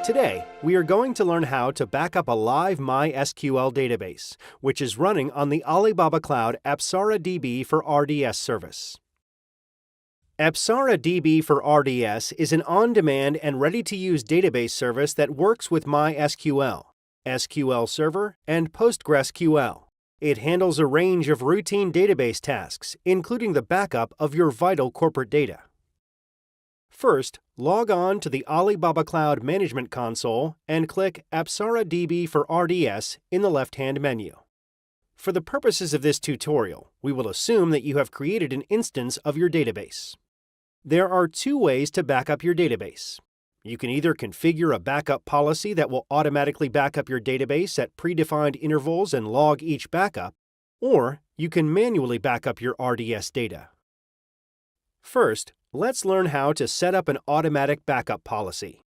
Today, we are going to learn how to back up a live MySQL database, which is running on the Alibaba Cloud ApsaraDB for RDS service. ApsaraDB for RDS is an on-demand and ready-to-use database service that works with MySQL, SQL Server, and PostgreSQL. It handles a range of routine database tasks, including the backup of your vital corporate data. First, log on to the Alibaba Cloud Management Console and click ApsaraDB for RDS in the left-hand menu. For the purposes of this tutorial, we will assume that you have created an instance of your database. There are two ways to back up your database. You can either configure a backup policy that will automatically back up your database at predefined intervals and log each backup, or you can manually back up your RDS data. First, let's learn how to set up an automatic backup policy.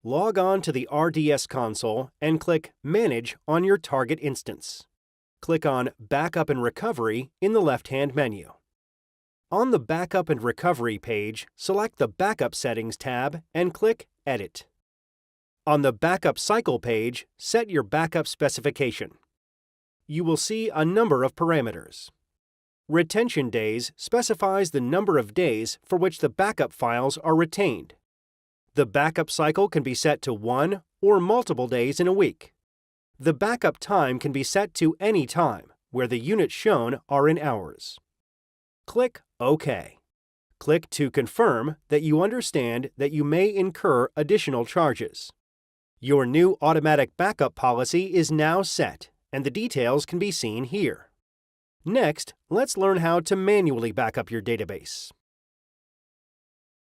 Log on to the RDS console and click Manage on your target instance. Click on Backup and Recovery in the left-hand menu. On the Backup and Recovery page, select the Backup Settings tab and click Edit. On the Backup Cycle page, set your backup specification. You will see a number of parameters. Retention days specifies the number of days for which the backup files are retained. The backup cycle can be set to 1 or multiple days in a week. The backup time can be set to any time, where the units shown are in hours. Click OK. Click to confirm that you understand that you may incur additional charges. Your new automatic backup policy is now set, and the details can be seen here. Next, let's learn how to manually back up your database.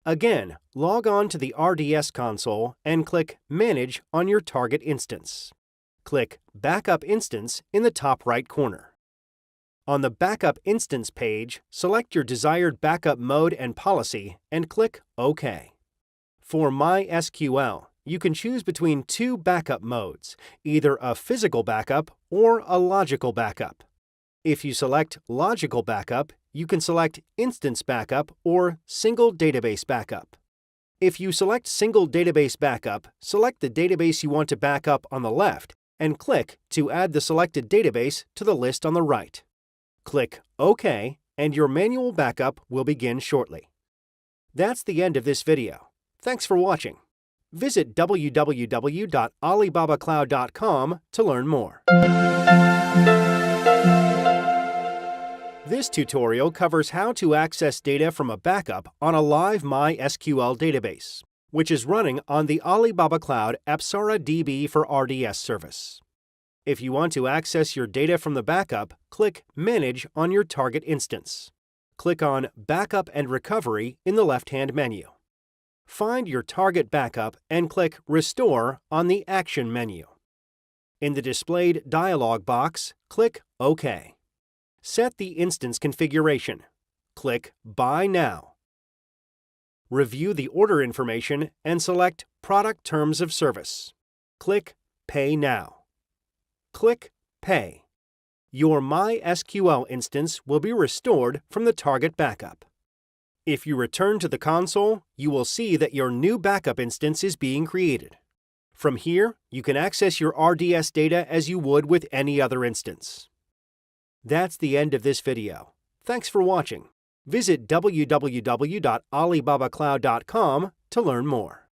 Again, log on to the RDS console and click Manage on your target instance. Click Backup Instance in the top right corner. On the Backup Instance page, select your desired backup mode and policy and click OK. For MySQL, you can choose between two backup modes, either a physical backup or a logical backup. If you select Logical Backup, you can select Instance Backup or Single Database Backup. If you select Single Database Backup, select the database you want to back up on the left and click to add the selected database to the list on the right. Click OK, and your manual backup will begin shortly. That's the end of this video. Thanks for watching. Visit www.alibabacloud.com to learn more. This tutorial covers how to access data from a backup on a live MySQL database, which is running on the Alibaba Cloud ApsaraDB for RDS service. If you want to access your data from the backup, click Manage on your target instance. Click on Backup and Recovery in the left-hand menu. Find your target backup and click Restore on the Action menu. In the displayed dialog box, click OK. Set the instance configuration. Click Buy Now. Review the order information and select Product Terms of Service. Click Pay Now. Click Pay. Your MySQL instance will be restored from the target backup. If you return to the console, you will see that your new backup instance is being created. From here, you can access your RDS data as you would with any other instance. That's the end of this video. Thanks for watching. Visit www.alibabacloud.com to learn more.